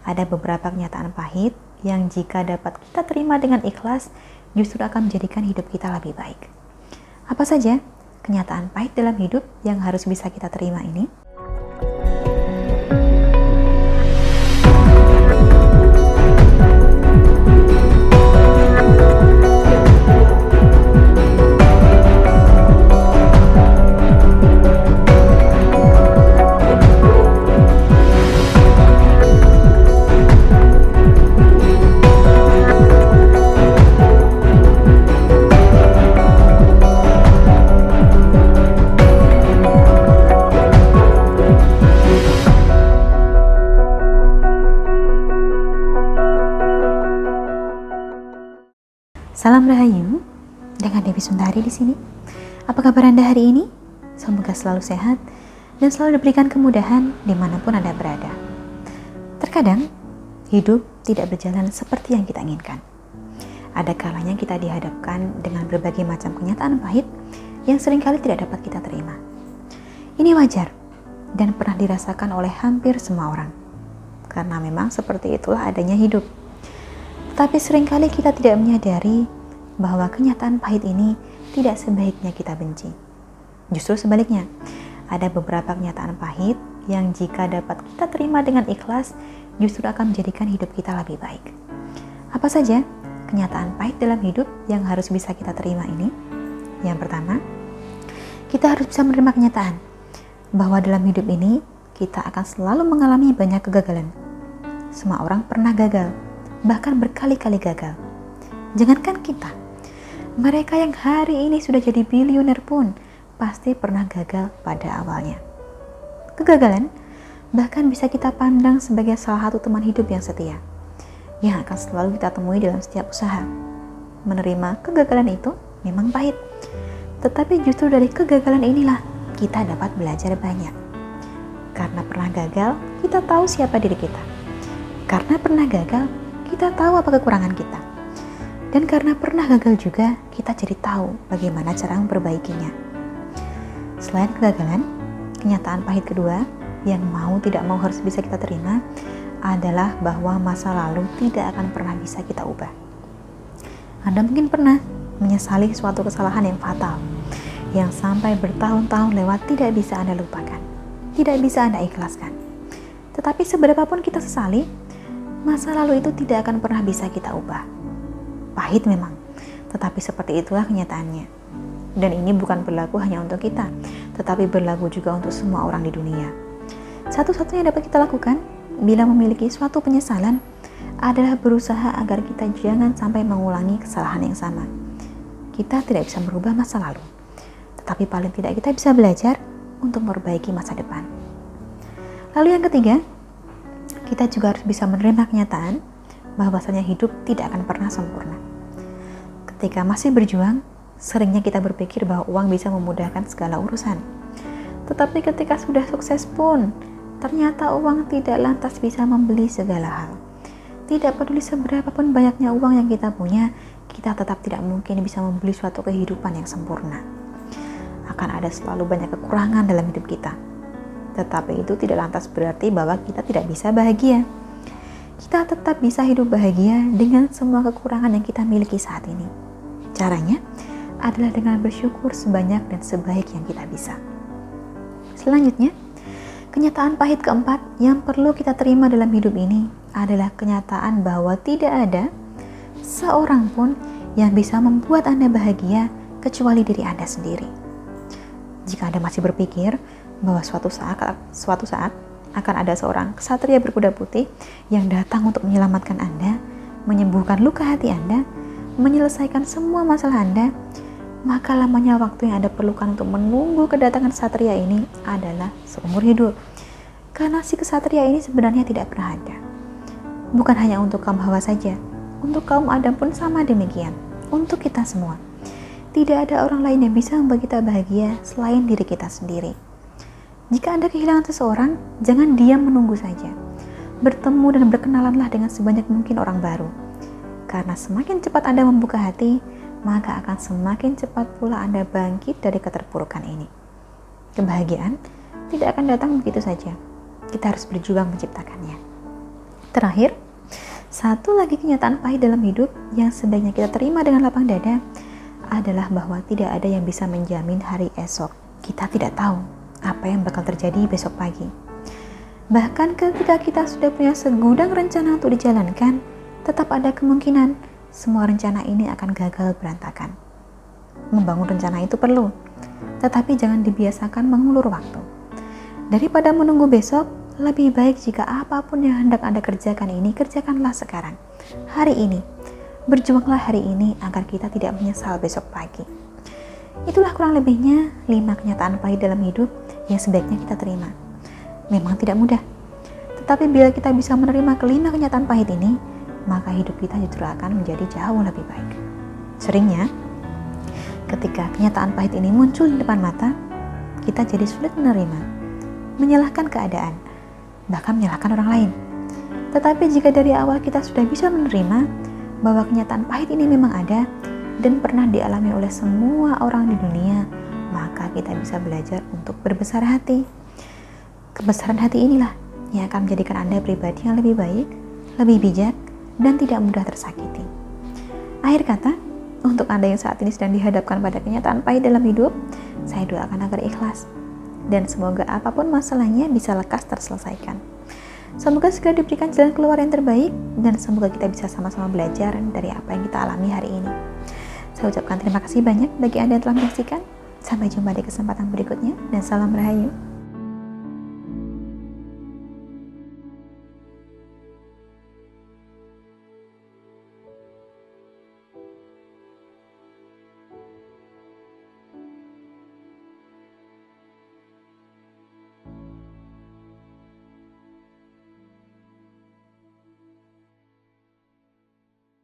Ada beberapa kenyataan pahit yang jika dapat kita terima dengan ikhlas, justru akan menjadikan hidup kita lebih baik. Apa saja kenyataan pahit dalam hidup yang harus bisa kita terima ini? Salam Rahayu, dengan Dewi Sundari di sini. Apa kabar Anda hari ini? Semoga selalu sehat dan selalu diberikan kemudahan dimanapun Anda berada. Terkadang, hidup tidak berjalan seperti yang kita inginkan. Ada kalanya kita dihadapkan dengan berbagai macam kenyataan pahit yang seringkali tidak dapat kita terima. Ini wajar dan pernah dirasakan oleh hampir semua orang. Karena memang seperti itulah adanya hidup. Tapi seringkali kita tidak menyadari bahwa kenyataan pahit ini tidak sebaiknya kita benci. Justru sebaliknya, ada beberapa kenyataan pahit yang jika dapat kita terima dengan ikhlas, justru akan menjadikan hidup kita lebih baik. Apa saja kenyataan pahit dalam hidup yang harus bisa kita terima ini? Yang pertama, kita harus bisa menerima kenyataan bahwa dalam hidup ini kita akan selalu mengalami banyak kegagalan. Semua orang pernah gagal, bahkan berkali-kali gagal. Jangankan kita, mereka yang hari ini sudah jadi bilioner pun pasti pernah gagal pada awalnya. Kegagalan bahkan bisa kita pandang sebagai salah satu teman hidup yang setia, yang akan selalu kita temui dalam setiap usaha. Menerima kegagalan itu memang pahit, tetapi justru dari kegagalan inilah kita dapat belajar banyak. Karena pernah gagal, kita tahu siapa diri kita. Karena pernah gagal, kita tahu apa kekurangan kita. Dan karena pernah gagal juga, kita jadi tahu bagaimana cara memperbaikinya. Selain kegagalan, kenyataan pahit kedua yang mau tidak mau harus bisa kita terima adalah bahwa masa lalu tidak akan pernah bisa kita ubah. Anda mungkin pernah menyesali suatu kesalahan yang fatal, yang sampai bertahun-tahun lewat tidak bisa Anda lupakan, tidak bisa Anda ikhlaskan. Tetapi seberapapun kita sesali, masa lalu itu tidak akan pernah bisa kita ubah. Pahit memang, tetapi seperti itulah kenyataannya. Dan ini bukan berlaku hanya untuk kita, tetapi berlaku juga untuk semua orang di dunia. Satu-satunya yang dapat kita lakukan bila memiliki suatu penyesalan adalah berusaha agar kita jangan sampai mengulangi kesalahan yang sama. Kita tidak bisa merubah masa lalu, tetapi paling tidak kita bisa belajar untuk memperbaiki masa depan. Lalu yang ketiga, kita juga harus bisa menerima kenyataan bahwasanya hidup tidak akan pernah sempurna. Ketika masih berjuang, seringnya kita berpikir bahwa uang bisa memudahkan segala urusan. Tetapi ketika sudah sukses pun, ternyata uang tidak lantas bisa membeli segala hal. Tidak peduli seberapapun banyaknya uang yang kita punya, kita tetap tidak mungkin bisa membeli suatu kehidupan yang sempurna. Akan ada selalu banyak kekurangan dalam hidup kita. Tetapi itu tidak lantas berarti bahwa kita tidak bisa bahagia. Kita tetap bisa hidup bahagia dengan semua kekurangan yang kita miliki saat ini. Caranya adalah dengan bersyukur sebanyak dan sebaik yang kita bisa. Selanjutnya, kenyataan pahit keempat yang perlu kita terima dalam hidup ini adalah kenyataan bahwa tidak ada seorang pun yang bisa membuat Anda bahagia kecuali diri Anda sendiri. Jika Anda masih berpikir bahwa suatu saat akan ada seorang ksatria berkuda putih yang datang untuk menyelamatkan Anda, menyembuhkan luka hati Anda, menyelesaikan semua masalah Anda, maka lamanya waktu yang Anda perlukan untuk menunggu kedatangan ksatria ini adalah seumur hidup. Karena si ksatria ini sebenarnya tidak pernah ada. Bukan hanya untuk kaum Hawa saja, untuk kaum Adam pun sama demikian, untuk kita semua. Tidak ada orang lain yang bisa membuat kita bahagia selain diri kita sendiri. Jika Anda kehilangan seseorang, jangan diam menunggu saja. Bertemu dan berkenalanlah dengan sebanyak mungkin orang baru. Karena semakin cepat Anda membuka hati, maka akan semakin cepat pula Anda bangkit dari keterpurukan ini. Kebahagiaan tidak akan datang begitu saja. Kita harus berjuang menciptakannya. Terakhir, satu lagi kenyataan pahit dalam hidup yang sebaiknya kita terima dengan lapang dada adalah bahwa tidak ada yang bisa menjamin hari esok. Kita tidak tahu apa yang bakal terjadi besok pagi. Bahkan ketika kita sudah punya segudang rencana untuk dijalankan, tetap ada kemungkinan semua rencana ini akan gagal berantakan. Membangun rencana itu perlu, tetapi jangan dibiasakan mengulur waktu. Daripada menunggu besok, lebih baik jika apapun yang hendak Anda kerjakan ini, kerjakanlah sekarang, hari ini. Berjuanglah hari ini agar kita tidak menyesal besok pagi. Itulah kurang lebihnya 5 kenyataan pahit dalam hidup yang sebaiknya kita terima. Memang tidak mudah, tetapi bila kita bisa menerima kelima kenyataan pahit ini, maka hidup kita justru akan menjadi jauh lebih baik. Seringnya, ketika kenyataan pahit ini muncul di depan mata, kita jadi sulit menerima, menyalahkan keadaan, bahkan menyalahkan orang lain. Tetapi jika dari awal kita sudah bisa menerima bahwa kenyataan pahit ini memang ada dan pernah dialami oleh semua orang di dunia, maka kita bisa belajar untuk berbesar hati. Kebesaran hati inilah yang akan menjadikan Anda pribadi yang lebih baik, lebih bijak, dan tidak mudah tersakiti. Akhir kata, untuk Anda yang saat ini sedang dihadapkan pada kenyataan pahit dalam hidup, saya doakan agar ikhlas dan semoga apapun masalahnya bisa lekas terselesaikan. Semoga segera diberikan jalan keluar yang terbaik dan semoga kita bisa sama-sama belajar dari apa yang kita alami hari ini. Saya ucapkan terima kasih banyak bagi Anda yang telah menyaksikan. Sampai jumpa di kesempatan berikutnya dan salam rahayu.